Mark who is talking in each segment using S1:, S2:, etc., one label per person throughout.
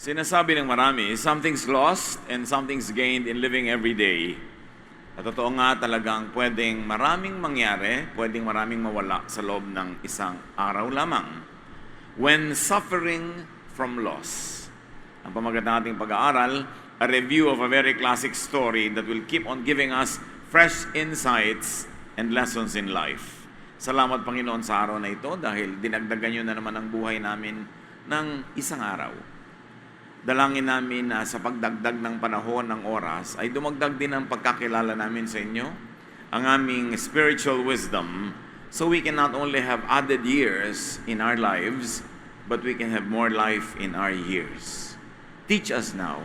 S1: Sinasabi ng marami, something's lost and something's gained in living every day. At totoo nga talagang pwedeng maraming mangyari, pwedeng maraming mawala sa loob ng isang araw lamang. When suffering from loss. Ang pamagat ng ating pag-aaral, a review of a very classic story that will keep on giving us fresh insights and lessons in life. Salamat Panginoon sa araw na ito dahil dinagdagan nyo na naman ang buhay namin ng isang araw. Dalangin namin na sa pagdagdag ng panahon ng oras ay dumagdag din ang pagkakilala namin sa inyo, ang aming spiritual wisdom, so we can not only have added years in our lives, but we can have more life in our years. Teach us now.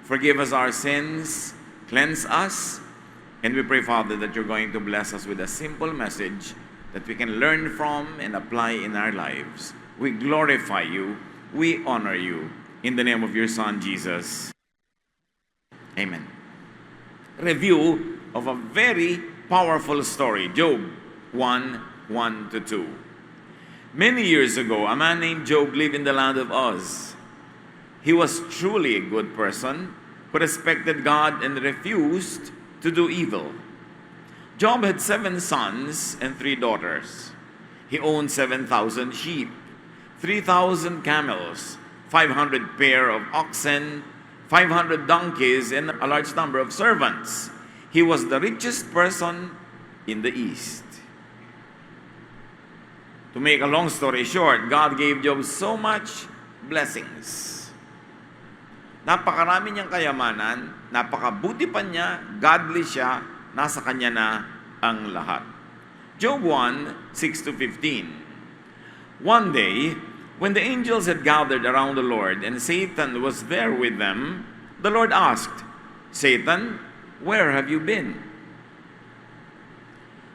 S1: Forgive us our sins. Cleanse us. And we pray, Father, that you're going to bless us with a simple message that we can learn from and apply in our lives. We glorify you. We honor you. In the name of your Son, Jesus. Amen. Review of a very powerful story. Job 1:1-2. Many years ago, a man named Job lived in the land of Uz. He was truly a good person who respected God and refused to do evil. Job had 7 sons and 3 daughters. He owned 7,000 sheep, 3,000 camels, 500 pair of oxen, 500 donkeys, and a large number of servants. He was the richest person in the East. To make a long story short, God gave Job so much blessings. Napakarami niyang kayamanan, napakabuti pa niya, godly siya, nasa kanya na ang lahat. Job 1:6-15. One day, when the angels had gathered around the Lord and Satan was there with them, the Lord asked, "Satan, where have you been?"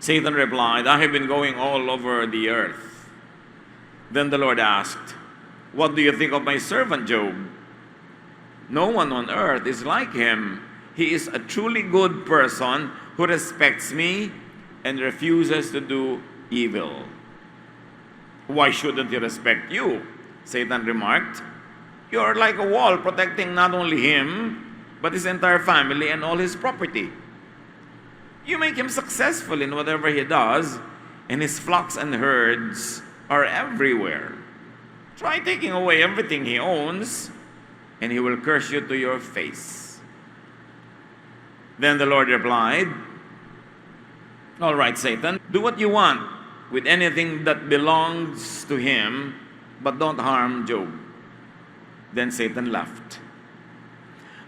S1: Satan replied, "I have been going all over the earth." Then the Lord asked, "What do you think of my servant Job? No one on earth is like him. He is a truly good person who respects me and refuses to do evil." "Why shouldn't he respect you?" Satan remarked. "You are like a wall protecting not only him, but his entire family and all his property. You make him successful in whatever he does, and his flocks and herds are everywhere. Try taking away everything he owns, and he will curse you to your face." Then the Lord replied, "All right, Satan, do what you want with anything that belongs to him, but don't harm Job." Then Satan left.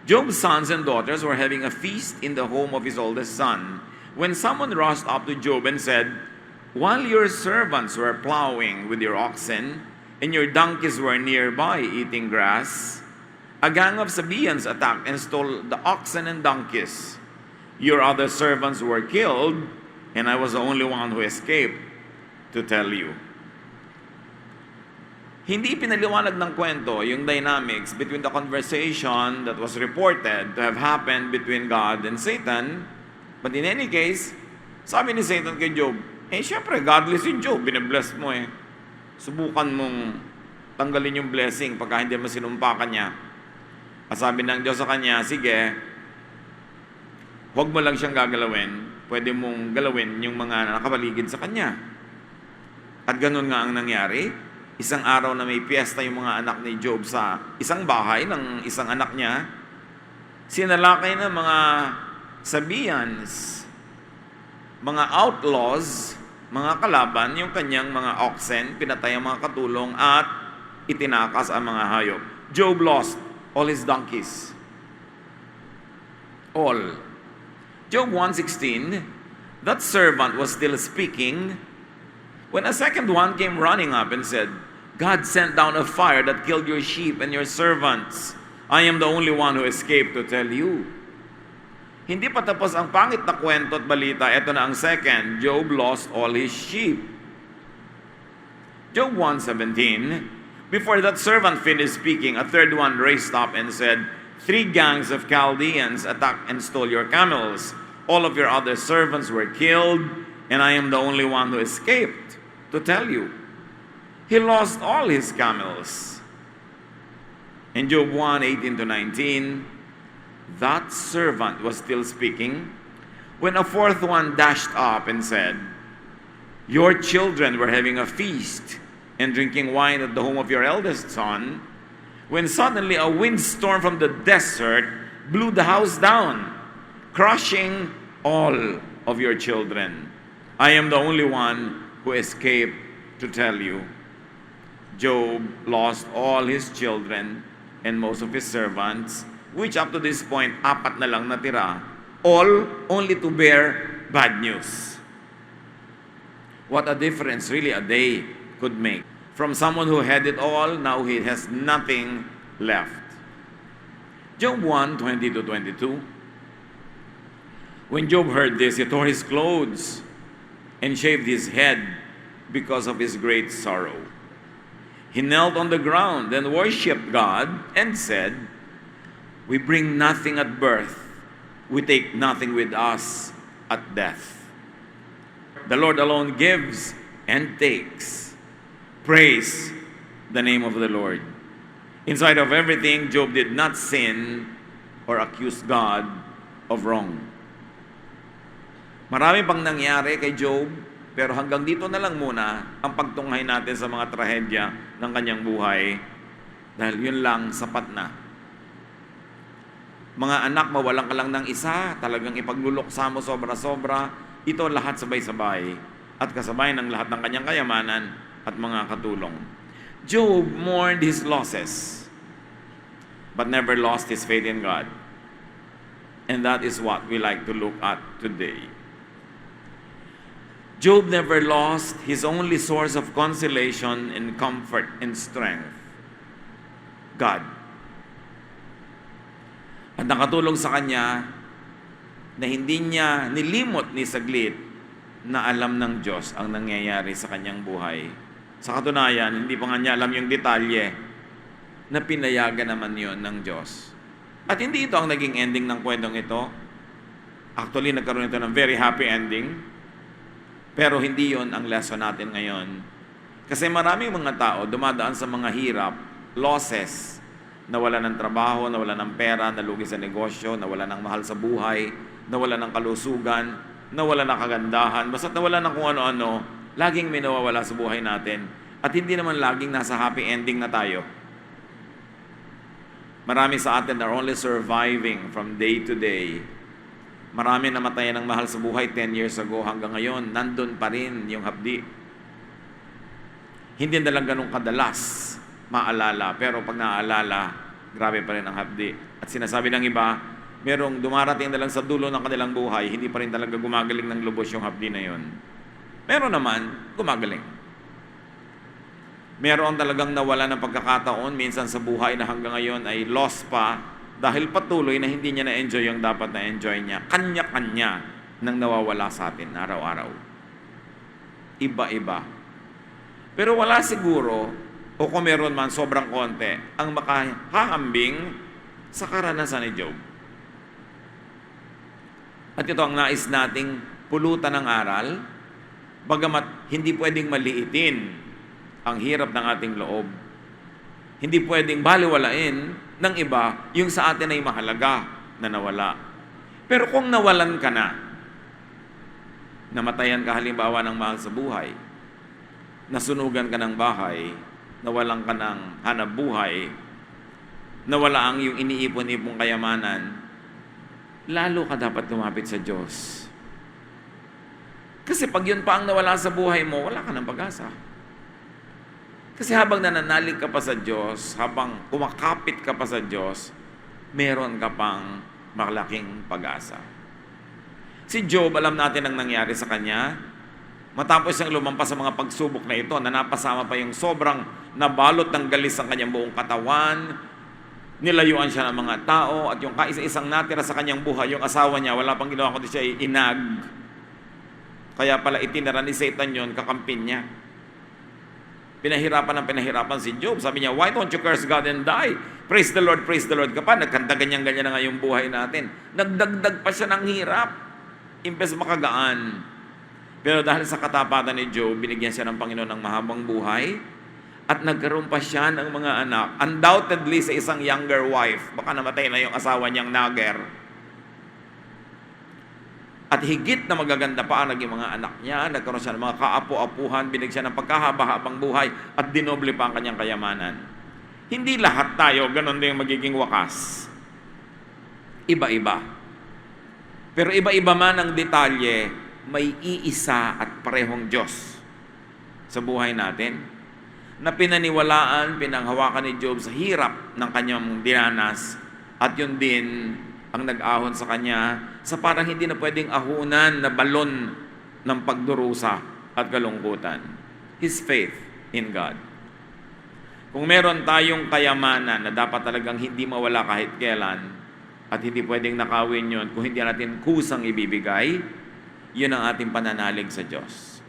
S1: Job's sons and daughters were having a feast in the home of his oldest son, when someone rushed up to Job and said, "While your servants were plowing with your oxen, and your donkeys were nearby eating grass, a gang of Sabaeans attacked and stole the oxen and donkeys. Your other servants were killed, and I was the only one who escaped to tell you." Hindi pinaliwanag ng kwento yung dynamics between the conversation that was reported to have happened between God and Satan. But in any case, sabi ni Satan kay Job, syempre, godly si Job, binibless mo eh. Subukan mong tanggalin yung blessing pagka hindi mo sinumpa ka niya. At sabi ng Diyos sa kanya, sige, huwag mo lang siyang gagalawin, pwede mong galawin yung mga nakapaligid sa kanya. At ganun nga ang nangyari. Isang araw na may piyesta yung mga anak ni Job sa isang bahay ng isang anak niya, sinalakay ng mga Sabaeans, mga outlaws, mga kalaban, yung kanyang mga oxen, pinatay ang mga katulong at itinakas ang mga hayop. Job lost all his donkeys. All. Job 1:16, that servant was still speaking when a second one came running up and said, "God sent down a fire that killed your sheep and your servants. I am the only one who escaped to tell you." Hindi pa tapos ang pangit na kwento at balita. Ito na ang second. Job lost all his sheep. Job 1:17, before that servant finished speaking, a third one raised up and said, "3 gangs of Chaldeans attacked and stole your camels. All of your other servants were killed, and I am the only one who escaped to tell you." He lost all his camels. In Job 1:18 to 19, that servant was still speaking when a fourth one dashed up and said, "Your children were having a feast and drinking wine at the home of your eldest son, when suddenly a windstorm from the desert blew the house down, crushing all of your children. I am the only one who escaped to tell you." Job lost all his children and most of his servants, which up to this point, 4 na lang natira, all only to bear bad news. What a difference really a day could make. From someone who had it all, now he has nothing left. Job 1:20 to 22. When Job heard this, he tore his clothes and shaved his head because of his great sorrow. He knelt on the ground and worshipped God and said, "We bring nothing at birth. We take nothing with us at death. The Lord alone gives and takes. Praise the name of the Lord." In spite of everything, Job did not sin or accuse God of wrong. Marami pang nangyari kay Job, pero hanggang dito na lang muna ang pagtunghay natin sa mga trahedya ng kanyang buhay dahil yun lang sapat na. Mga anak, mawalan ka lang ng isa, talagang ipagluluksa mo sobra-sobra, ito lahat sabay-sabay at kasabay ng lahat ng kanyang kayamanan at mga katulong. Job mourned his losses but never lost his faith in God. And that is what we like to look at today. Job never lost his only source of consolation and comfort and strength, God. At nakatulong sa kanya na hindi niya nilimot ni saglit na alam ng Diyos ang nangyayari sa kanyang buhay. Sa katunayan, hindi pa nga niya alam yung detalye na pinayagan naman yon ng Diyos. At hindi ito ang naging ending ng kwentong ito. Actually, nagkaroon ito ng very happy ending. Pero hindi yon ang lesson natin ngayon. Kasi maraming mga tao dumadaan sa mga hirap, losses, nawala ng trabaho, nawala ng pera, nalugi sa negosyo, nawala ng mahal sa buhay, nawala ng kalusugan, nawala ng kagandahan, basta't nawala ng kung ano-ano, laging may nawawala sa buhay natin. At hindi naman laging nasa happy ending na tayo. Marami sa atin are only surviving from day to day. Marami namatayan ng mahal sa buhay 10 years ago hanggang ngayon, nandun pa rin yung hapdi. Hindi na lang ganun kadalas maalala, pero pag naaalala, grabe pa rin ang hapdi. At sinasabi ng iba, merong dumarating na lang sa dulo ng kanilang buhay, hindi pa rin talaga gumagaling ng lubos yung hapdi na yun. Meron naman, gumagaling. Meron talagang nawala ng pagkakataon, minsan sa buhay na hanggang ngayon ay lost pa, dahil patuloy na hindi niya na-enjoy yung dapat na-enjoy niya. Kanya-kanya nang nawawala sa atin araw-araw. Iba-iba. Pero wala siguro, o kung meron man sobrang konti, ang makahahambing sa karanasan ni Job. At ito ang nais nating pulutan ng aral, bagamat hindi pwedeng maliitin ang hirap ng ating loob. Hindi pwedeng baliwalain ng iba yung sa atin ay mahalaga na nawala. Pero kung nawalan ka na, namatayan ka halimbawa ng mahal sa buhay, nasunugan ka ng bahay, nawalan ka ng hanap buhay, nawala ang yung iniipon-ipong kayamanan, lalo ka dapat lumapit sa Diyos. Kasi pag yun pa ang nawala sa buhay mo, wala ka ng pag-asa. Kasi habang nananalig ka pa sa Diyos, habang kumakapit ka pa sa Diyos, meron ka pang malaking pag-asa. Si Job, alam natin ang nangyari sa kanya. Matapos siyang lumampas sa mga pagsubok na ito, na napasama pa yung sobrang nabalot ng galis ang kanyang buong katawan, nilayuan siya ng mga tao, at yung kaisa-isang natira sa kanyang buhay, yung asawa niya, wala pang ginawa kundi siya inag. Kaya pala itinira ni Satan yun, kakampin niya. Pinahirapan si Job. Sabi niya, "Why don't you curse God and die? Praise the Lord ka pa." Nagkanta ganyan-ganyan na nga yung buhay natin. Nagdagdag pa siya ng hirap, imbes makagaan. Pero dahil sa katapatan ni Job, binigyan siya ng Panginoon ng mahabang buhay At nagkaroon pa siya ng mga anak. Undoubtedly sa isang younger wife. Baka namatay na yung asawa niyang Nager. At higit na magaganda pa ang naging mga anak niya. Nagkaroon siya ng mga kaapu-apuhan. Binigyan siya ng pagkahaba-habang buhay. At dinoble pa ang kanyang kayamanan. Hindi lahat tayo ganun din magiging wakas. Iba-iba. Pero iba-iba man ang detalye, may iisa at parehong Diyos sa buhay natin na pinaniwalaan, pinanghawakan ni Job sa hirap ng kanyang dinanas at yun din ang nag-ahon sa kanya sa parang hindi na pwedeng ahunan na balon ng pagdurusa at kalungkutan. His faith in God. Kung meron tayong kayamanan na dapat talagang hindi mawala kahit kailan at hindi pwedeng nakawin yun kung hindi natin kusang ibibigay, yun ang ating pananalig sa Diyos.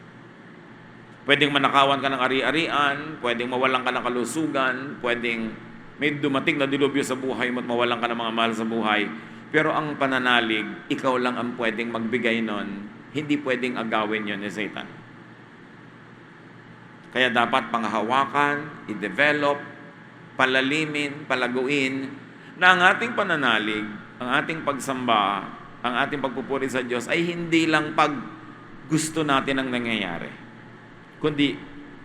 S1: Pwedeng manakawan ka ng ari-arian, pwedeng mawalan ka ng kalusugan, pwedeng may dumating na dilubyo sa buhay mo at mawalan ka ng mga mahal sa buhay. Pero ang pananalig, ikaw lang ang pwedeng magbigay nun, hindi pwedeng agawin yun ni Satan. Kaya dapat panghawakan, i-develop, palalimin, palaguin, na ang ating pananalig, ang ating pagsamba, ang ating pagpupuri sa Diyos ay hindi lang pag gusto natin ang nangyayari, kundi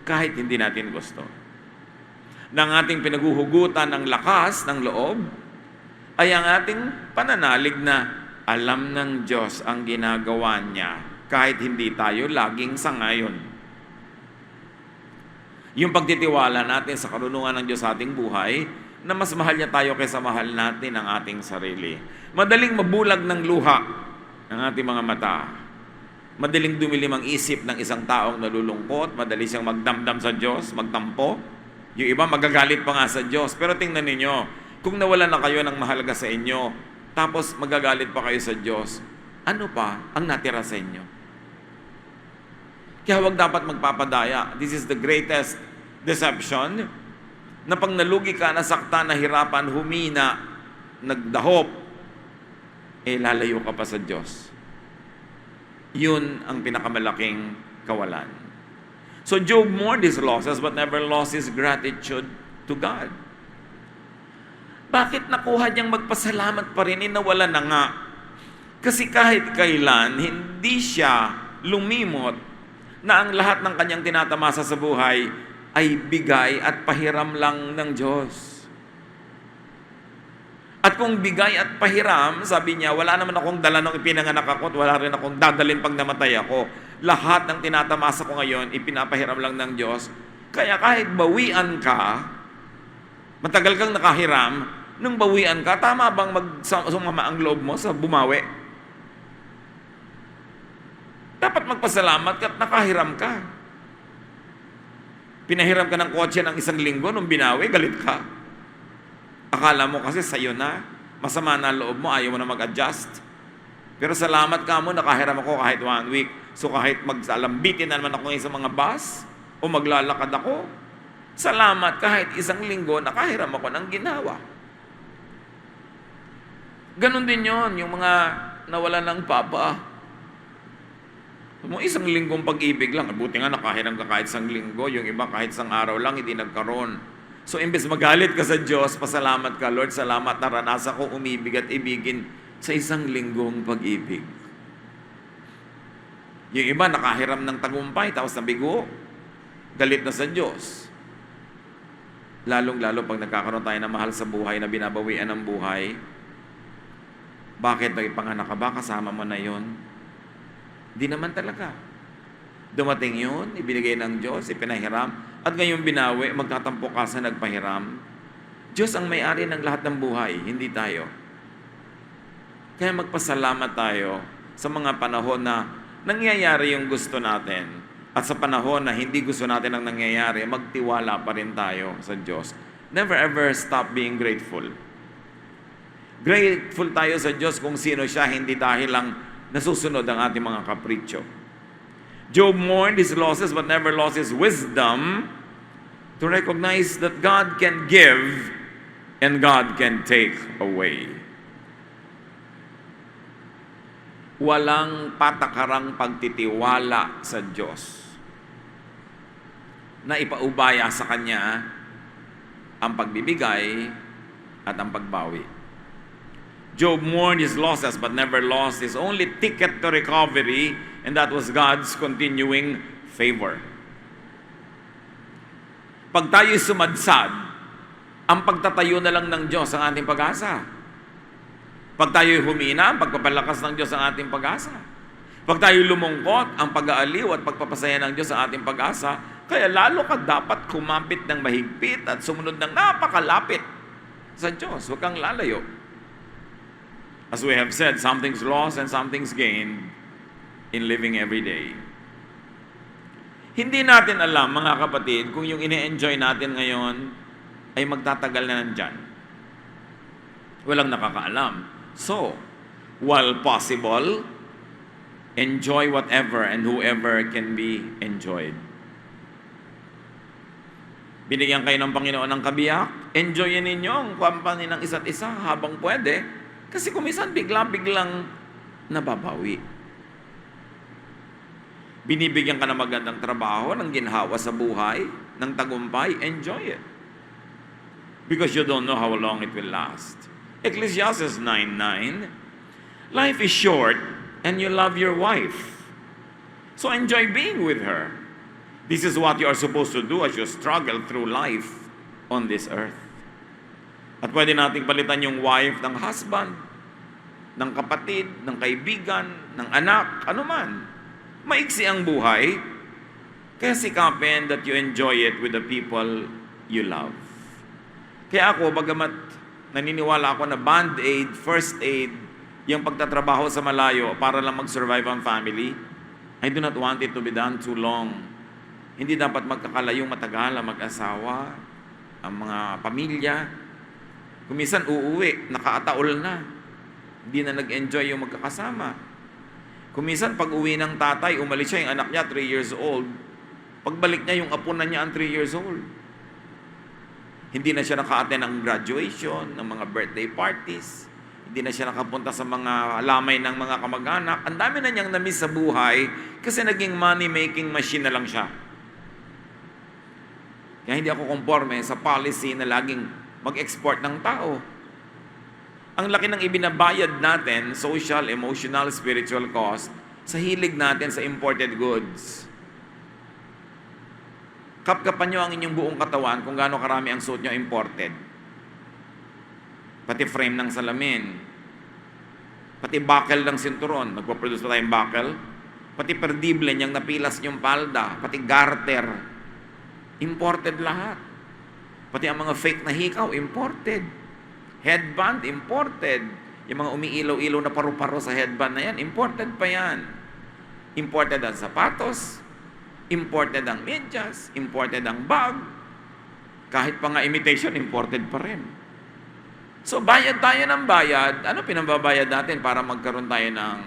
S1: kahit hindi natin gusto. Na ang ating pinaguhugutan ng lakas, ng loob, ay ang ating pananalig na alam ng Diyos ang ginagawa niya kahit hindi tayo laging sangayon. Yung pagtitiwala natin sa karunungan ng Diyos sa ating buhay, na mas mahal niya tayo kaysa mahal natin ang ating sarili. Madaling mabulag ng luha ng ating mga mata. Madaling dumilim ang isip ng isang taong nalulungkot, madali siyang magdamdam sa Diyos, magtampo. Yung iba magagalit pa nga sa Diyos. Pero tingnan ninyo, kung nawala na kayo ng mahalaga sa inyo, tapos magagalit pa kayo sa Diyos, ano pa ang natira sa inyo? Kaya huwag dapat magpapadaya. This is the greatest deception, na pag nalugi ka, nasaktan, nahirapan, humina, nagdahop, lalayo ka pa sa Diyos. Yun ang pinakamalaking kawalan. So Job mourned his losses but never lost his gratitude to God. Bakit nakuha niyang magpasalamat pa rin? Nawala na nga. Kasi kahit kailan, hindi siya lumimot na ang lahat ng kanyang tinatamasa sa buhay ay bigay at pahiram lang ng Diyos. At kung bigay at pahiram, sabi niya, wala naman akong dala nung ipinanganak ako at wala rin akong dadalhin pag namatay ako. Lahat ng tinatamasa ko ngayon, ipinapahiram lang ng Diyos. Kaya kahit bawian ka, matagal kang nakahiram, nung bawian ka, tama bang sumama ang loob mo sa bumawi? Dapat magpasalamat ka at nakahiram ka. Pinahiram ka ng kotse ng 1 linggo, nung binawi, galit ka. Akala mo kasi sa'yo na, masama na loob mo, ayaw mo na mag-adjust. Pero salamat ka mo, nakahiram ako kahit 1 week. So kahit magsalambitin na naman ako ngayon sa mga bus, o maglalakad ako, salamat kahit 1 linggo, nakahiram ako ng ginawa. Ganon din yon yung mga nawala ng papa. Mo 1 linggong pag-ibig lang, buti nga nakahiram ka kahit 1 linggo, yung iba kahit 1 araw lang, hindi nagkaroon. So imbes magalit ka sa Diyos, pasalamat ka, Lord, salamat naranasan ko umibig at ibigin sa 1 linggong pag-ibig. Yung iba nakahiram ng tagumpay, tapos nabigo, galit na sa Diyos. Lalong-lalo pag nagkakaroon tayo ng mahal sa buhay na binabawian ng buhay, bakit nagpanganak ka ba? Kasama mo na yon. Di naman talaga. Dumating yun, ibinigay ng Diyos, ipinahiram, at ngayon binawi, magtatampo ka sa nagpahiram. Diyos ang may-ari ng lahat ng buhay, hindi tayo. Kaya magpasalamat tayo sa mga panahon na nangyayari yung gusto natin, at sa panahon na hindi gusto natin ang nangyayari, magtiwala pa rin tayo sa Diyos. Never ever stop being grateful. Grateful tayo sa Diyos kung sino siya, hindi dahil lang nasusunod ang ating mga kapritsyo. Job mourned his losses but never lost his wisdom to recognize that God can give and God can take away. Walang patakarang pagtitiwala sa Diyos. na ipaubaya sa Kanya ang pagbibigay at ang pagbawi. Job mourned his losses but never lost his only ticket to recovery, and that was God's continuing favor. Pag tayo'y sumadsad, ang pagtatayo na lang ng Diyos ang ating pag-asa. Pag tayo'y humina, ang pagpapalakas ng Diyos ang ating pag-asa. Pag tayo'y lumungkot, ang pag-aaliw at pagpapasaya ng Diyos ang ating pag-asa. Kaya lalo ka dapat kumapit ng mahigpit at sumunod ng napakalapit sa Diyos. Huwag kang lalayo. As we have said, something's lost and something's gained in living every day. Hindi natin alam, mga kapatid, kung yung ine-enjoy natin ngayon ay magtatagal na nandyan. Walang nakakaalam. So, while possible, enjoy whatever and whoever can be enjoyed. Binigyan kayo ng Panginoon ng kabiyak, enjoyin ninyo ang company ng isa't isa habang pwede, kasi kung minsan biglang nababawi. Binibigyan ka ng magandang trabaho, ng ginhawa sa buhay, ng tagumpay, enjoy it. Because you don't know how long it will last. Ecclesiastes 9:9, life is short and you love your wife. So enjoy being with her. This is what you are supposed to do as you struggle through life on this earth. At pwede nating palitan yung wife ng husband, ng kapatid, ng kaibigan, ng anak, anuman. Maiksi ang buhay, kaya sikapin that you enjoy it with the people you love. Kaya ako, bagamat naniniwala ako na band-aid, first aid, yung pagtatrabaho sa malayo para lang mag-survive ang family, I do not want it to be done too long. Hindi dapat magkakalayong matagal ang mag-asawa, ang mga pamilya. Kung minsan uuwi, nakaataol na. Hindi na nag-enjoy yung magkakasama. Kung minsan pag-uwi ng tatay, umalis siya, yung anak niya 3 years old. Pagbalik niya, yung apo na niya ang 3 years old. Hindi na siya naka-attend ng graduation, ng mga birthday parties. Hindi na siya nakapunta sa mga lamay ng mga kamag-anak. Ang dami na niyang na-miss sa buhay kasi naging money-making machine na lang siya. Kaya hindi ako conforme sa policy na laging mag-export ng tao. Ang laki ng ibinabayad natin, social, emotional, spiritual cost, sa hilig natin sa imported goods. Kapkapan nyo ang inyong buong katawan kung gaano karami ang suot nyo imported. Pati frame ng salamin. Pati buckle ng sinturon. Nagpo-produce pa tayong buckle. Pati perdible niyang napilas niyong palda. Pati garter. Imported lahat. Pati ang mga fake na hikaw, imported. Headband, imported. Yung mga umiilaw-ilaw na paru-paro sa headband na yan, imported pa yan. Imported ang sapatos, imported ang medyas, imported ang bag. Kahit pa nga imitation, imported pa rin. So, bayad tayo ng bayad. Ano pinambabayad natin para magkaroon tayo ng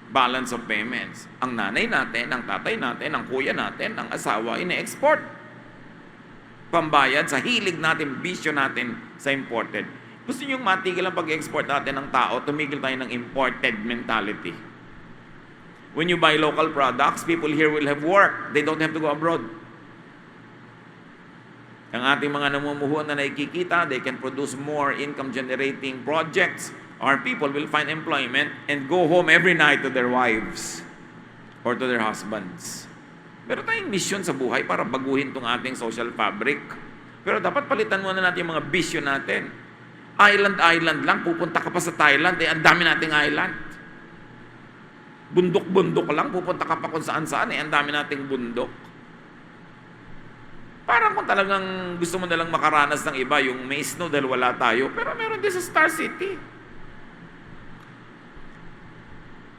S1: balance of payments? Ang nanay natin, ang tatay natin, ang kuya natin, ang asawa, ine-export. Pambayad sa hilig natin, bisyo natin sa imported. Gusto nyo matigil ang pag-export natin ng tao, tumigil tayo ng imported mentality. When you buy local products, people here will have work. They don't have to go abroad. Ang ating mga namumuhuan na nakikita, they can produce more income-generating projects. Our people will find employment and go home every night to their wives or to their husbands. Pero tayong mission sa buhay para baguhin tong ating social fabric. Pero dapat palitan muna natin yung mga bisyo natin. Island lang, pupunta ka pa sa Thailand, ang dami nating island. Bundok-bundok lang, pupunta ka pa kung saan-saan, ang dami nating bundok. Parang kung talagang gusto mo nalang makaranas ng iba, yung may snow dahil wala tayo, pero meron din sa Star City.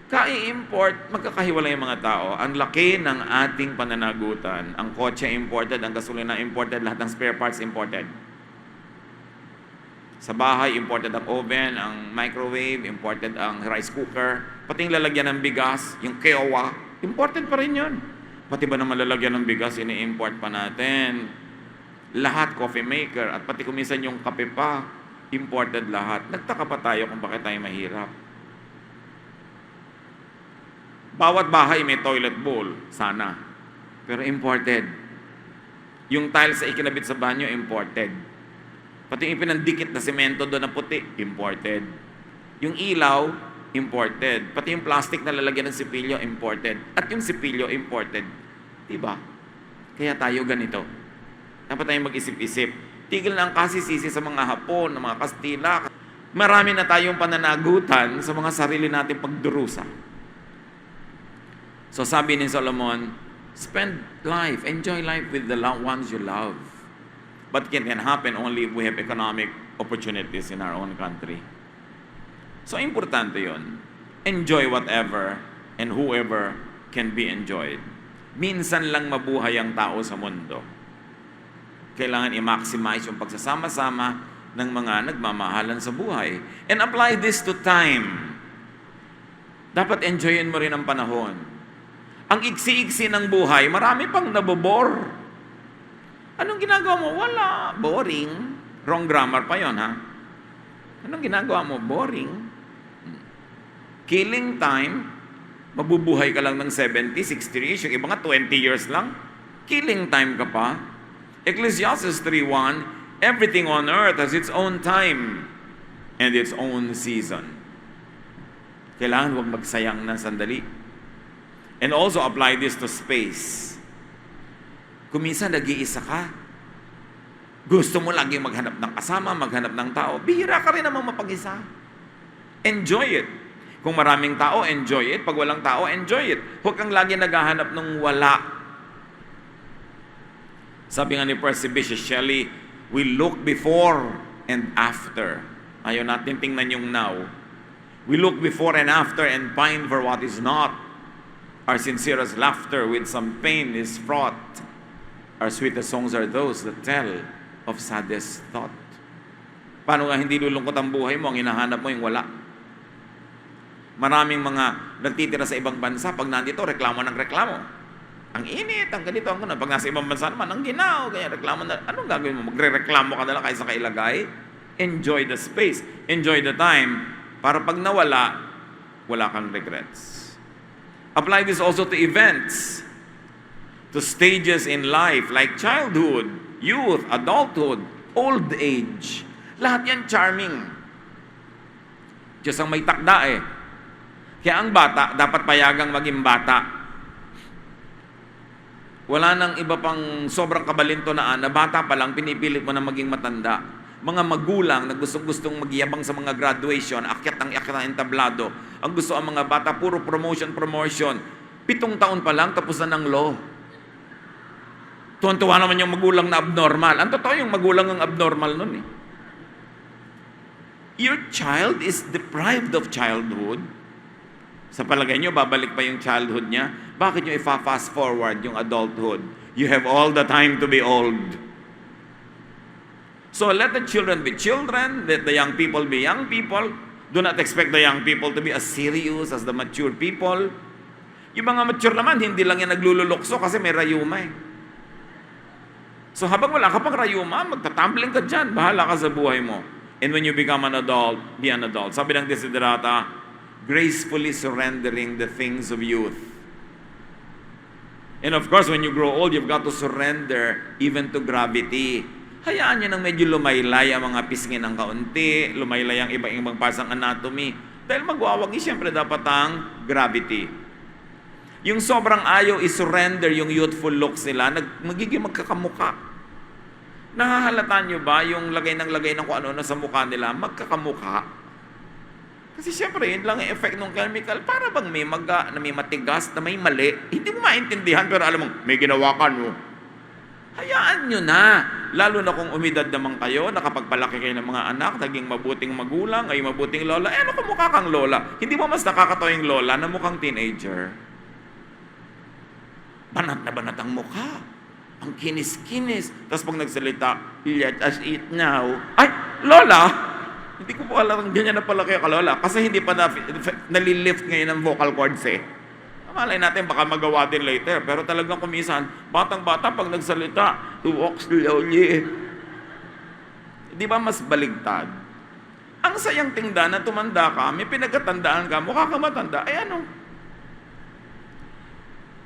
S1: Kai-import, magkakahiwalay yung mga tao. Ang laki ng ating pananagutan. Ang kotse imported, ang gasolina imported, lahat ng spare parts imported. Sa bahay, imported ang oven, ang microwave, imported ang rice cooker, pati yung lalagyan ng bigas, yung kewa, imported pa rin yun. Pati ba naman lalagyan ng bigas, ini-import pa natin. Lahat, coffee maker, at pati kumisan yung kape pa, imported lahat. Nagtaka pa tayo kung bakit tayo mahirap. Bawat bahay may toilet bowl, sana. Pero imported. Yung tiles sa ikinabit sa banyo, imported. Pati yung pinandikit na semento doon na puti, imported. Yung ilaw, imported. Pati yung plastic na lalagyan ng sipilyo, imported. At yung sipilyo, imported. Diba? Kaya tayo ganito. Dapat tayong mag-isip-isip. Tigil na ang kasisisi sa mga Hapon, ng mga Kastila. Marami na tayong pananagutan sa mga sarili nating pagdurusa. So sabi ni Solomon, spend life, enjoy life with the ones you love. But it can happen only if we have economic opportunities in our own country. So importante yon. Enjoy whatever and whoever can be enjoyed. Minsan lang mabuhay ang tao sa mundo. Kailangan i-maximize yung pagsasama-sama ng mga nagmamahalan sa buhay. And apply this to time. Dapat enjoyin mo rin ang panahon. Ang iksi-iksi ng buhay, marami pang nabobor. Anong ginagawa mo? Wala. Boring. Wrong grammar pa yon, ha? Anong ginagawa mo? Boring. Killing time, mabubuhay ka lang ng 70, 60 years, yung iba nga 20 years lang. Killing time ka pa. Ecclesiastes 3:1, everything on earth has its own time and its own season. Kailangan huwag magsayang ng sandali. And also apply this to space. Kung minsan nag-iisa ka, gusto mo lagi maghanap ng kasama, maghanap ng tao, bihira ka rin namang mapag-isa. Enjoy it. Kung maraming tao, enjoy it. Pag walang tao, enjoy it. Huwag kang lagi naghahanap ng wala. Sabi nga ni Percy Bysshe Shelley, we look before and after. Ayaw natin tingnan yung now. We look before and after and pine for what is not. Our sincerest laughter with some pain is fraught. Our sweetest songs are those that tell of saddest thought. Paano nga hindi lulungkot ang buhay mo, ang hinahanap mo yung wala? Maraming mga nagtitira sa ibang bansa, pag nandito, reklamo ng reklamo. Ang init, ang ganito, ang ganito. Pag nasa ibang bansa naman, ang ginaw, kaya reklamo na. Anong gagawin mo? Magre-reklamo ka na lang kaysa kailagay? Enjoy the space. Enjoy the time. Para pag nawala, wala kang regrets. Apply this also to events, to stages in life like childhood, youth, adulthood, old age. Lahat yan charming. Diyos ang may takda eh. Kaya ang bata, dapat payagang maging bata. Wala nang iba pang sobrang kabalintonaan na bata pa lang, pinipilit mo na maging matanda. Mga magulang na gustong-gustong magyabang sa mga graduation, akyat ng entablado. Ang gusto ang mga bata, puro promotion. 7 taon pa lang, tapos na ng law. Tuwan-tuwa naman yung magulang na abnormal. Ang totoo yung magulang ang abnormal nun eh. Your child is deprived of childhood. Sa palagay nyo, babalik pa yung childhood niya? Bakit nyo ifa-fast forward yung adulthood? You have all the time to be old. So let the children be children, let the young people be young people. Do not expect the young people to be as serious as the mature people. Yung mga mature naman, hindi lang yan naglululukso kasi may rayuma eh. So habang wala ka pang rayuma, magtatumbling ka dyan. Bahala ka sa buhay mo. And when you become an adult, be an adult. Sabi ng Desiderata, gracefully surrendering the things of youth. And of course, when you grow old, you've got to surrender even to gravity. Hayaan nyo nang medyo lumaylay ang mga pisngi ng kaunti, lumaylay ang ibang parts ng anatomy. Dahil magwawagi, siyempre dapat ang gravity. Yung sobrang ayaw i-surrender yung youthful looks nila, magiging magkakamuka. Nahahalata nyo ba yung lagay ng kung ano na sa mukha nila, magkakamuka? Kasi siyempre, yun lang ang effect ng chemical. Para bang may maga, na may matigas, na may mali. Hindi mo maintindihan, pero alam mo, may ginawa ka, no? Hayaan nyo na. Lalo na kung umidad naman kayo, nakapagpalaki kayo ng mga anak, naging mabuting magulang, ay mabuting lola. Eh, ano kung mukha kang lola? Hindi mo mas nakakatawa yung lola na mukhang teenager? Banat na banat ang mukha. Ang kinis-kinis. Tapos pag nagsalita, let us eat now. Ay, lola! Hindi ko po alam ganyan na pala kayo kalola. Kasi hindi pa nalilift ngayon ang vocal cords eh. Malay natin, baka magawa din later. Pero talagang kumisan, batang-bata pag nagsalita, he walks slowly. Di ba mas baligtad? Ang sayang tingnan na tumanda ka, may pinagkatandaan ka, mukha ka matanda, ay ano?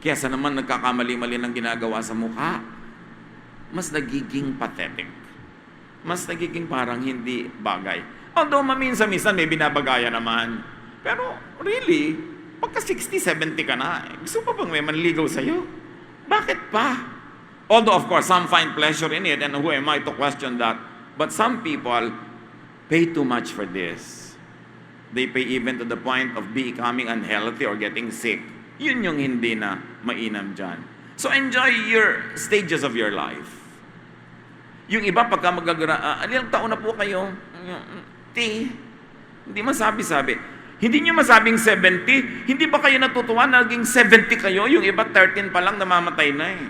S1: Kaya sa naman nagkakamali-mali ng ginagawa sa mukha. mas nagiging pathetic. Mas nagiging parang hindi bagay. Although maminsan-minsan may binabagayan naman. Pero really, pagka 60, 70 ka na, gusto pa bang may manligaw sa'yo? Bakit pa? Although of course, some find pleasure in it, and who am I to question that? But some people pay too much for this. They pay even to the point of becoming unhealthy or getting sick. Yun yung hindi na mainam dyan. So enjoy your stages of your life. Yung iba, pagka ilang taon na po kayo? Hindi masabi-sabi. Hindi nyo masabing 70. Hindi ba kayo natutuwa na naging 70 kayo? Yung iba, 13 pa lang namamatay na eh.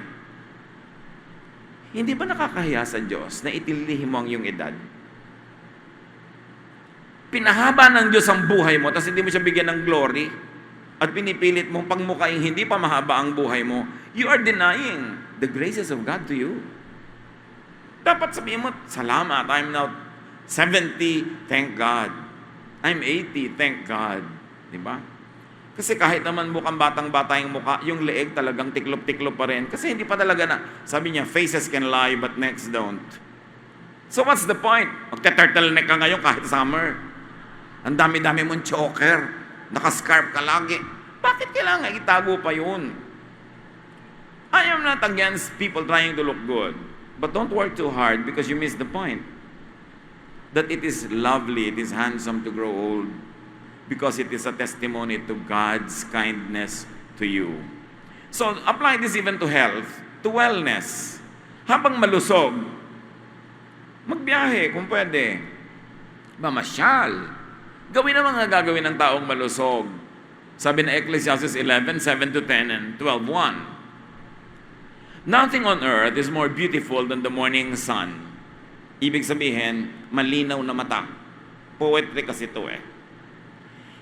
S1: Hindi ba nakakahiya sa Diyos na itilihim mo ang iyong edad? Pinahaba ng Diyos ang buhay mo, tapos hindi mo siya bigyan ng glory, at pinipilit mong pagmukaing hindi pa mahaba ang buhay mo, you are denying the graces of God to you. Dapat sabihin mo, salamat, I'm now 70, thank God. I'm 80, thank God. Diba? Kasi kahit naman mukhang batang-bata yung mukha, yung leeg talagang tiklop-tiklop pa rin. Kasi hindi pa talaga na, sabi niya, faces can lie, but necks don't. So what's the point? Magka-turtleneck ka ngayon kahit summer. Ang dami-dami mong choker. Nakascarf ka lagi. Bakit kailangan itago pa yun? I am not against people trying to look good. But don't work too hard because you miss the point. That it is lovely, it is handsome to grow old because it is a testimony to God's kindness to you. So, apply this even to health, to wellness. Habang malusog, magbiyahe kung pwede. Mamasyal. Gawin ang mga gagawin ng taong malusog. Sabi na Ecclesiastes 11, 7 to 10 and 12:1. Nothing on earth is more beautiful than the morning sun. Ibig sabihin, malinaw na mata. Poetry kasi ito eh.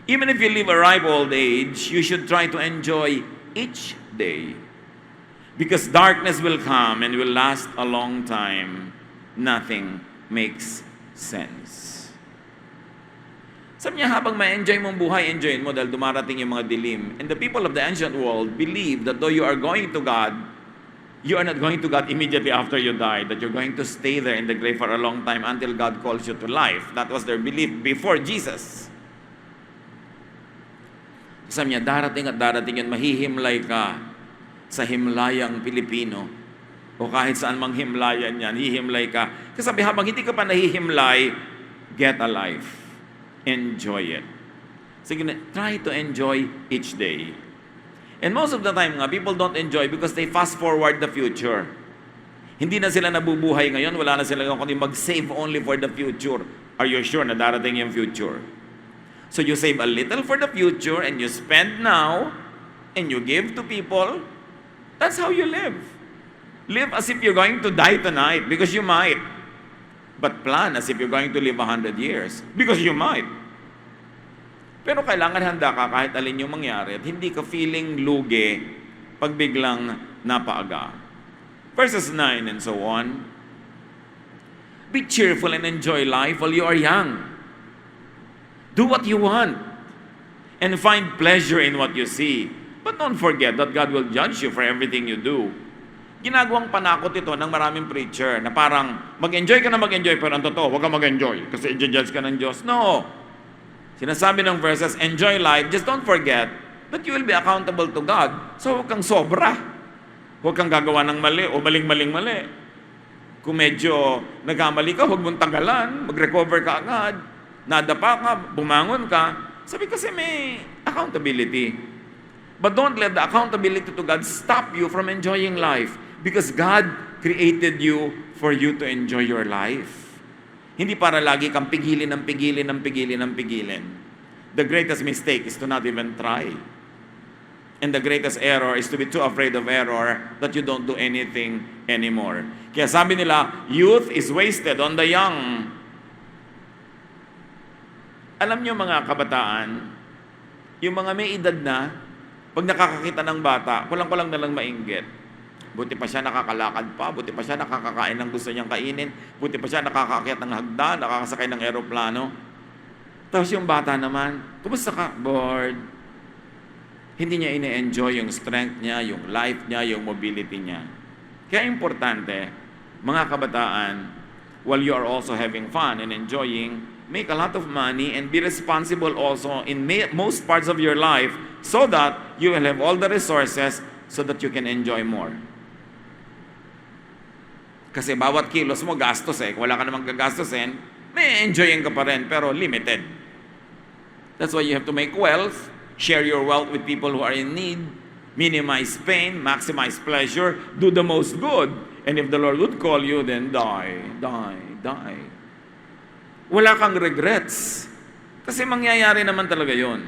S1: Even if you live a ripe old age, you should try to enjoy each day. Because darkness will come and will last a long time. Nothing makes sense. Sabi niya, habang ma-enjoy mong buhay, enjoyin mo dahil dumarating yung mga dilim. And the people of the ancient world believe that though you are going to God, you are not going to God immediately after you die, that you're going to stay there in the grave for a long time until God calls you to life. That was their belief before Jesus. Sabi niya, darating at darating yun, mahihimlay ka sa himlayang Pilipino o kahit saan mang himlayan yan, hihimlay ka. Kasi sabi, habang hindi ka pa nahihimlay, get a life. Enjoy it. Sige na, try to enjoy each day. And most of the time nga, people don't enjoy because they fast forward the future. Hindi na sila nabubuhay ngayon, wala na sila kundi mag-save only for the future. Are you sure na darating yung future? So you save a little for the future and you spend now and you give to people. That's how you live. Live as if you're going to die tonight because you might. But plan as if you're going to live 100 years because you might. Pero kailangan handa ka kahit alin yung mangyari at hindi ka feeling lugi pag biglang napaaga. Verses 9 and so on. Be cheerful and enjoy life while you are young. Do what you want and find pleasure in what you see. But don't forget that God will judge you for everything you do. Ginagawang panakot ito ng maraming preacher na parang mag-enjoy ka na mag-enjoy pero ang totoo, huwag ka mag-enjoy kasi i-judge ka ng Diyos. No! Sinasabi ng verses, enjoy life, just don't forget that you will be accountable to God. So huwag kang sobra. Huwag kang gagawa ng mali o maling-mali. Kung medyo nagkamali ka, huwag mong tagalan, mag-recover ka agad, nadapa ka, bumangon ka. Sabi kasi may accountability. But don't let the accountability to God stop you from enjoying life because God created you for you to enjoy your life. Hindi para lagi kang pigilin. The greatest mistake is to not even try. And the greatest error is to be too afraid of error that you don't do anything anymore. Kaya sabi nila, youth is wasted on the young. Alam niyo mga kabataan, yung mga may edad na, pag nakakakita ng bata, kulang-kulang na lang mainggit. Buti pa siya nakakalakad pa, buti pa siya nakakakain ng gusto niyang kainin, buti pa siya nakakaakyat ng hagdan, nakakasakay ng eroplano. Tapos yung bata naman, kumusta ka? Bored. Hindi niya ine-enjoy yung strength niya, yung life niya, yung mobility niya. Kaya importante Mga kabataan, while you are also having fun and enjoying, make a lot of money and be responsible also in most parts of your life so that you will have all the resources so that you can enjoy more. Kasi bawat kilos mo gastos eh. Kung wala ka namang gagastosin, may enjoying ka pa rin, pero limited. That's why you have to make wealth, share your wealth with people who are in need, minimize pain, maximize pleasure, do the most good. And if the Lord would call you, then die. Wala kang regrets. Kasi mangyayari naman talaga yun.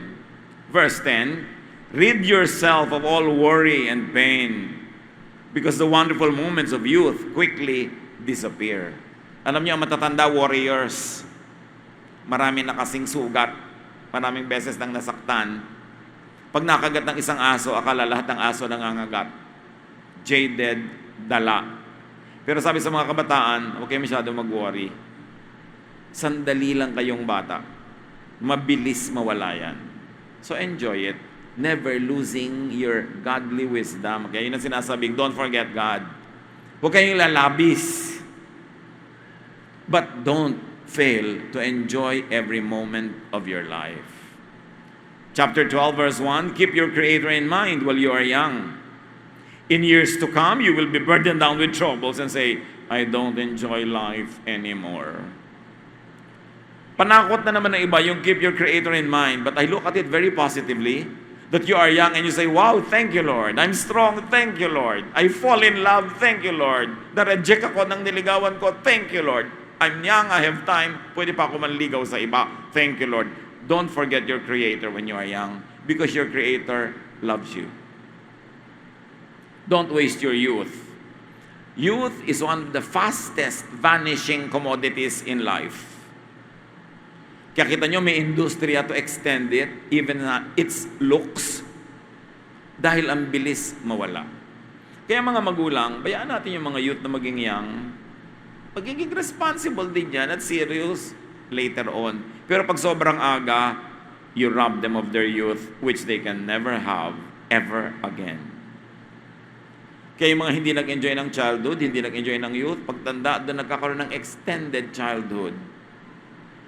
S1: Verse 10, rid yourself of all worry and pain, because the wonderful moments of youth quickly disappear. Alam niyo, ang matatanda warriors, marami na kasing sugat, maraming beses nang nasaktan. Pag nakagat ng isang aso, akala lahat ng aso nangangagat. Jaded, dala. Pero sabi sa mga kabataan, huwag kayo masyado mag-worry. Sandali lang kayong bata. Mabilis mawala yan. So enjoy it. Never losing your godly wisdom. Kaya yun ang sinasabing, don't forget God. Huwag kayong lalabis. But don't fail to enjoy every moment of your life. Chapter 12, verse 1, keep your Creator in mind while you are young. In years to come, you will be burdened down with troubles and say, I don't enjoy life anymore. Panakot na naman ng iba yung keep your Creator in mind. But I look at it very positively, that you are young and you say, wow, thank you, Lord. I'm strong, thank you, Lord. I fall in love, thank you, Lord. Na-reject ako ng niligawan ko, thank you, Lord. I'm young, I have time, pwede pa ako manligaw sa iba. Thank you, Lord. Don't forget your Creator when you are young, because your Creator loves you. Don't waste your youth. Youth is one of the fastest vanishing commodities in life. Kaya kita nyo, may industriya to extend it, even its looks, dahil ang bilis mawala. Kaya mga magulang, bayaan natin yung mga youth na maging young, magiging responsible din yan at serious later on. Pero pag sobrang aga, you rob them of their youth, which they can never have ever again. Kaya yung mga hindi nag-enjoy ng childhood, hindi nag-enjoy ng youth, pagtanda, doon nagkakaroon ng extended childhood.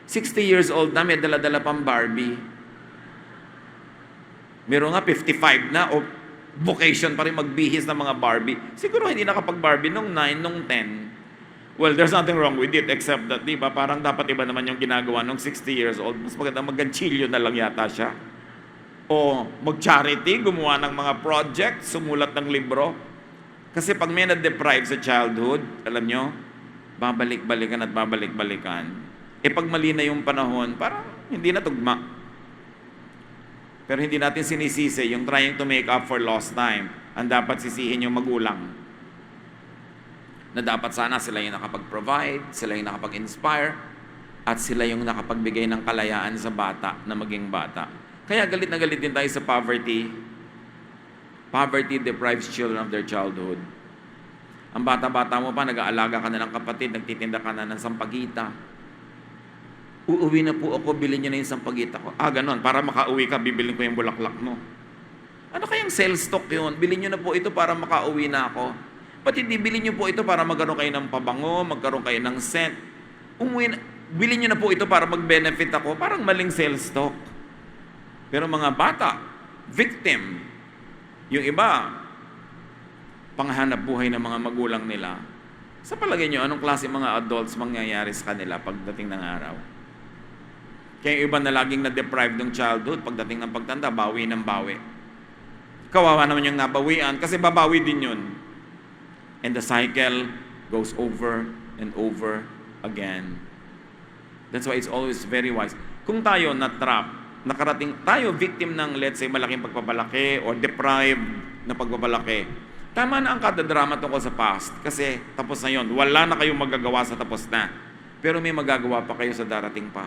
S1: 60 years old na, may dala-dala pang Barbie. Meron nga 55 na, o vocation pa rin magbihis ng mga Barbie. Siguro hindi nakapag-Barbie nung 9, nung 10. Well, there's nothing wrong with it, except that, di ba, parang dapat iba naman yung ginagawa nung 60 years old. Mas maganda mag-ganchilyo na lang yata siya. O mag-charity, gumawa ng mga project, sumulat ng libro. Kasi pag may na-deprive sa childhood, alam nyo, babalik-balikan at babalik-balikan. E pag mali na yung panahon, parang hindi na tugma. Pero hindi natin sinisisi yung trying to make up for lost time. Ang dapat sisihin yung magulang. Na dapat sana sila yung nakapag-provide, sila yung nakapag-inspire, at sila yung nakapagbigay ng kalayaan sa bata na maging bata. Kaya galit na galit din tayo sa poverty. Poverty deprives children of their childhood. Ang bata-bata mo pa, nag-aalaga ka na ng kapatid, nagtitinda ka na ng sampagita. Uuwi na po ako, bilhin niyo na yung sampagita ko. Ganon, para makauwi ka, bibilin ko yung bulaklak mo. Ano kayang sales stock yun? Bilhin niyo na po ito para makauwi na ako. Ba't hindi bilhin niyo po ito para magkaroon kayo ng pabango, magkaroon kayo ng scent? Bilhin niyo na po ito para mag-benefit ako. Parang maling sales stock. Pero mga bata, victim. Yung iba, panghanap buhay ng mga magulang nila. Sa palagay nyo, anong klase mga adults mangyayari sa kanila pagdating ng araw? Kaya yung iba na laging na-deprive ng childhood, pagdating ng pagtanda, bawi ng bawi. Kawawa naman yung nabawian, kasi babawi din yun. And the cycle goes over and over again. That's why it's always very wise. Kung tayo na-trap, nakarating tayo victim ng, let's say, malaking pagpapalaki or deprived na pagpapalaki. Tama na ang kadadrama tungkol sa past kasi tapos na yun. Wala na kayong magagawa sa tapos na. Pero may magagawa pa kayo sa darating pa.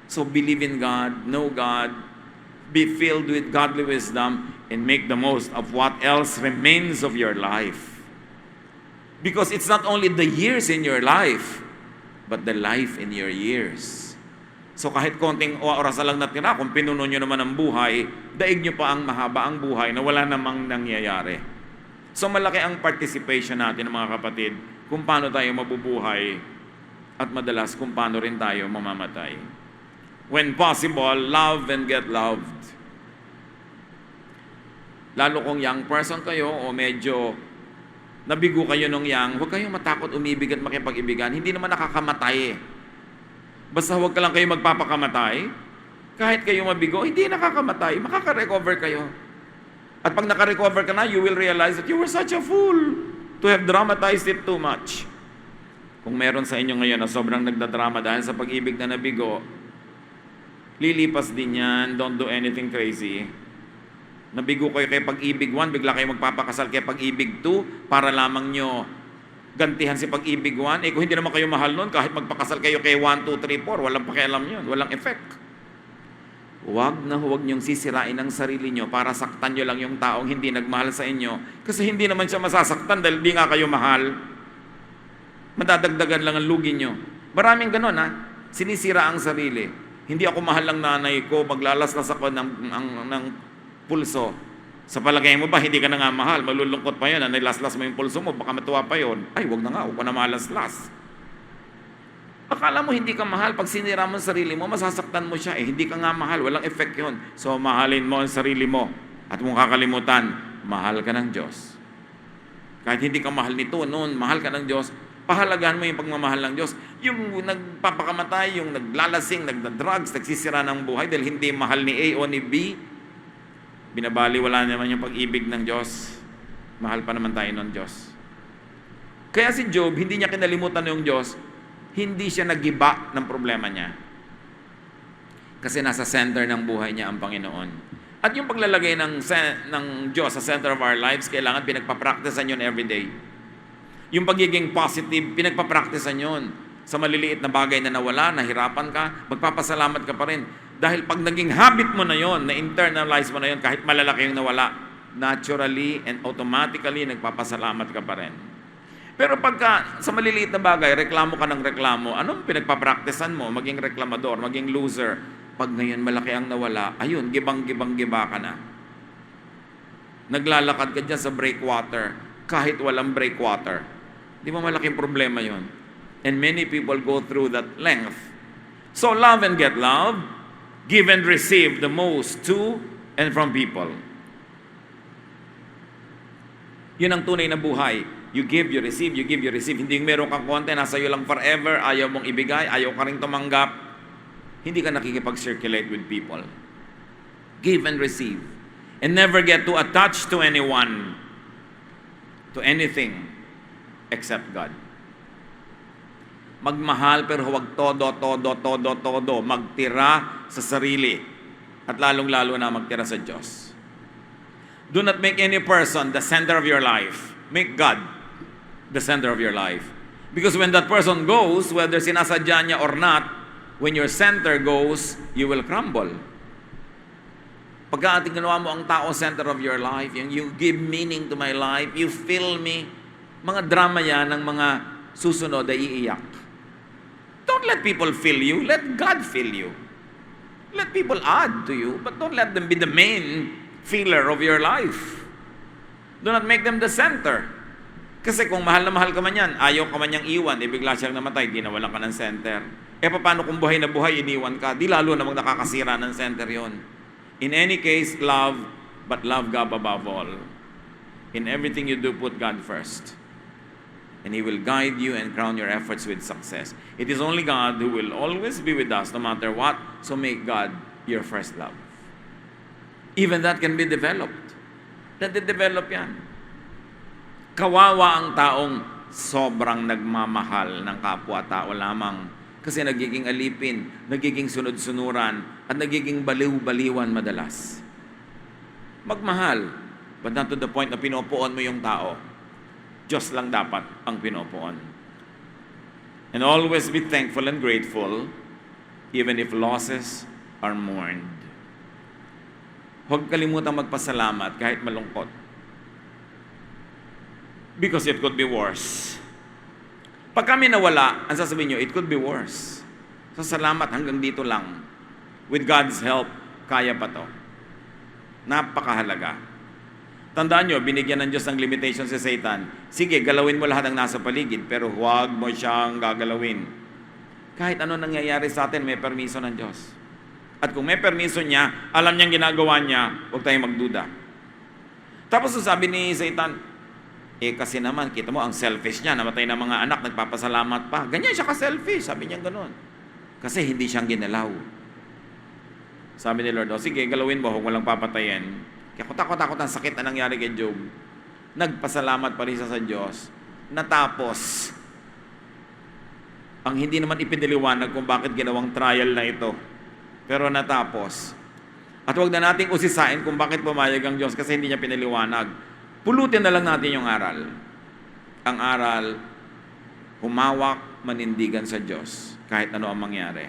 S1: So believe in God, know God, be filled with godly wisdom, and make the most of what else remains of your life. Because it's not only the years in your life, but the life in your years. So kahit konting oras na lang natira, kung pinuno nyo naman ang buhay, daig nyo pa ang mahaba ang buhay na wala namang nangyayari. So malaki ang participation natin, mga kapatid, kung paano tayo mabubuhay at madalas kung paano rin tayo mamamatay. When possible, love and get loved. Lalo kung young person kayo o medyo nabigo kayo nung young, huwag kayong matakot umibig at makipag-ibigan. Hindi naman nakakamatay eh. Basta huwag ka lang kayo magpapakamatay. Kahit kayo mabigo, hindi nakakamatay. Makaka-recover kayo. At pag naka-recover ka na, you will realize that you were such a fool to have dramatized it too much. Kung meron sa inyo ngayon na sobrang nagdadrama dahil sa pag-ibig na nabigo, lilipas din yan. Don't do anything crazy. Nabigo kayo kay pag-ibig 1, bigla kayo magpapakasal kay pag-ibig 2, para lamang nyo gantihan si pag-ibig 1. Kung hindi naman kayo mahal nun, kahit magpakasal kayo kay 1, 2, 3, 4, walang pakialam yun, walang effect. Huwag na huwag niyong sisirain ang sarili niyo para saktan niyo lang yung taong hindi nagmahal sa inyo. Kasi hindi naman siya masasaktan dahil di nga kayo mahal. Madadagdagan lang ang lugi niyo. Maraming ganon sinisira ang sarili. Hindi ako mahal ng nanay ko, maglalaslas ako ng pulso. Sa palagay mo ba, hindi ka na nga mahal? Malulungkot pa yun, nilaslas mo yung pulso mo, baka matuwa pa yun. Ay, huwag na nga, huwag ko na malaslas. Akala mo hindi ka mahal, pag sinira mo ang sarili mo, masasaktan mo siya. Hindi ka nga mahal, walang effect yun. So, mahalin mo ang sarili mo. At mong kakalimutan, mahal ka ng Diyos. Kahit hindi ka mahal nito noon, mahal ka ng Diyos, pahalagahan mo yung pagmamahal ng Diyos. Yung nagpapakamatay, yung naglalasing, nagda-drugs, nagsisira ng buhay dahil hindi mahal ni A o ni B, binabaliwala naman yung pag-ibig ng Diyos. Mahal pa naman tayo ng Diyos. Kaya si Job, hindi niya kinalimutan yung Diyos, hindi siya nagiba ng problema niya. Kasi nasa center ng buhay niya ang Panginoon. At yung paglalagay ng Diyos sa center of our lives, kailangan pinagpapracticean yun everyday. Yung pagiging positive, pinagpapracticean yun. Sa maliliit na bagay na nawala, nahirapan ka, magpapasalamat ka pa rin. Dahil pag naging habit mo na yon, na-internalize mo na yon, kahit malalaki yung nawala, naturally and automatically, nagpapasalamat ka pa rin. Pero pagka sa maliliit na bagay, reklamo ka ng reklamo, anong pinagpapracticean mo? Maging reklamador, maging loser. Pag ngayon malaki ang nawala, ayun, gibang-giba ka na. Naglalakad ka dyan sa breakwater, kahit walang breakwater. Di ba malaking problema yon? And many people go through that length. So love and get love, give and receive the most to and from people. Yun ang tunay na buhay. You give, you receive, you give, you receive. Hindi yung meron kang konti, nasa iyo lang forever, ayaw mong ibigay, ayaw ka rin tumanggap. Hindi ka nakikipag-circulate with people. Give and receive. And never get too attached to anyone, to anything, except God. Magmahal pero huwag todo. Magtira sa sarili. At lalong-lalo na magtira sa Diyos. Do not make any person the center of your life. Make God the center of your life. Because when that person goes, whether sinasadya niya or not, when your center goes, you will crumble. Pagka ginawa mo ang tao center of your life, yung you give meaning to my life, you fill me, mga drama yan ng mga susunod ay iiyak. Don't let people fill you, let God fill you. Let people add to you, but don't let them be the main filler of your life. Do not make them the center. Kasi kung mahal na mahal ka man yan, ayaw ka man niyang iwan, bigla siyang namatay, di nawalan ka ng center. Paano kung buhay na buhay, iniwan ka? Di lalo namang nakakasira ng center yon. In any case, love, but love God above all. In everything you do, put God first. And He will guide you and crown your efforts with success. It is only God who will always be with us, no matter what, so make God your first love. Even that can be developed. Nade-develop yan. Kawawa ang taong sobrang nagmamahal ng kapwa-tao lamang kasi nagiging alipin, nagiging sunod-sunuran, at nagiging baliw-baliwan madalas. Magmahal, but not to the point na pinupuon mo yung tao. Diyos lang dapat ang pinupuon. And always be thankful and grateful, even if losses are mourned. Huwag kalimutang magpasalamat kahit malungkot. Because it could be worse. Pag kami nawala, ang sasabihin nyo, it could be worse. So salamat, hanggang dito lang. With God's help, kaya pa to. Napakahalaga. Tandaan nyo, binigyan ng Diyos ng limitation si Satan. Sige, galawin mo lahat ng nasa paligid, pero huwag mo siyang gagalawin. Kahit ano nangyayari sa atin, may permiso ng Diyos. At kung may permiso niya, alam niyang ginagawa niya, huwag tayong magduda. Tapos sabi ni Satan, kasi naman, kita mo, ang selfish niya, namatay ng mga anak, nagpapasalamat pa. Ganyan siya ka-selfish, sabi niya gano'n. Kasi hindi siyang ginalaw. Sabi ni Lord, sige, galawin mo, huwag mo lang papatayin. Kaya takot-takot ang sakit na nangyari kay Job. Nagpasalamat pa rin siya sa Diyos. Natapos. Ang hindi naman ipiniliwanag kung bakit ginawang trial na ito. Pero natapos. At huwag na nating usisain kung bakit pumayag ang Diyos kasi hindi niya piniliwanag. Pulutin na lang natin yung aral. Ang aral, humawak, manindigan sa Diyos kahit ano ang mangyari.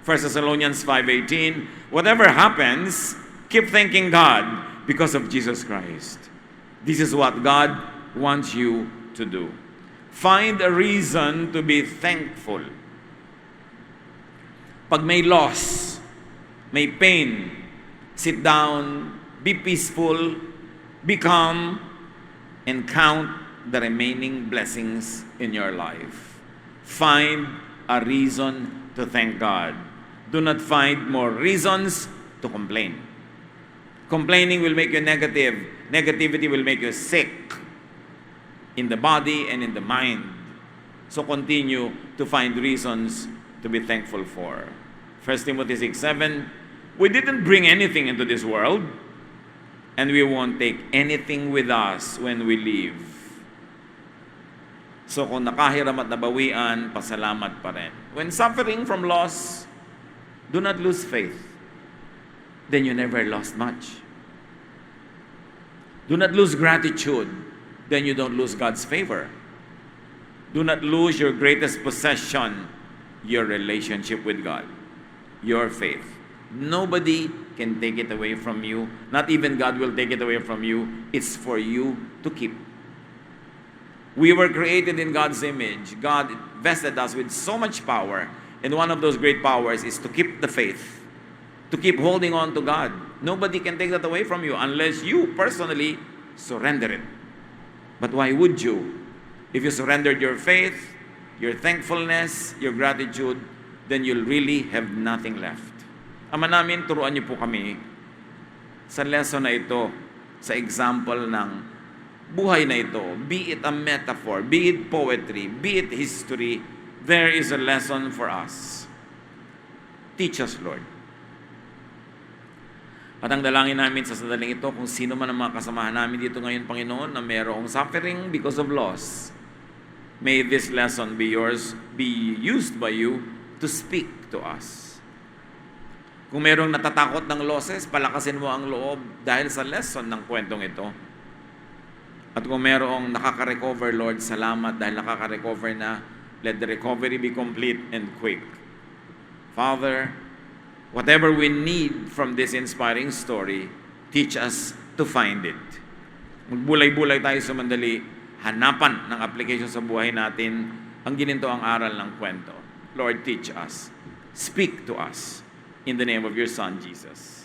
S1: 1 Thessalonians 5:18, whatever happens, keep thanking God because of Jesus Christ. This is what God wants you to do. Find a reason to be thankful. Pag may loss, may pain, sit down, be peaceful, be calm, and count the remaining blessings in your life. Find a reason to thank God. Do not find more reasons to complain. Complaining will make you negative. Negativity will make you sick in the body and in the mind. So continue to find reasons to be thankful for. 1 Timothy 6:7, we didn't bring anything into this world, and we won't take anything with us when we leave. So kung nakahiram at nabawian, pasalamat pa rin. When suffering from loss, do not lose faith. Then you never lost much. Do not lose gratitude. Then you don't lose God's favor. Do not lose your greatest possession, your relationship with God, your faith. Nobody can take it away from you. Not even God will take it away from you. It's for you to keep. We were created in God's image. God vested us with so much power. And one of those great powers is to keep the faith. To keep holding on to God. Nobody can take that away from you unless you personally surrender it. But why would you? If you surrendered your faith, your thankfulness, your gratitude, then you'll really have nothing left. Ama namin, turuan niyo po kami sa lesson na ito, sa example ng buhay na ito, be it a metaphor, be it poetry, be it history, there is a lesson for us. Teach us, Lord. At ang dalangin namin sa sandaling ito, kung sino man ang mga kasamahan namin dito ngayon, Panginoon, na mayroong suffering because of loss, may this lesson be yours, be used by you to speak to us. Kung mayroong natatakot ng losses, palakasin mo ang loob dahil sa lesson ng kwentong ito. At kung mayroong nakaka-recover, Lord, salamat dahil nakaka-recover na. Let the recovery be complete and quick. Father, whatever we need from this inspiring story, teach us to find it. Magbulay-bulay tayo sa mandali, hanapan ng application sa buhay natin ang gininto ang aral ng kwento. Lord, teach us. Speak to us. In the name of your Son, Jesus.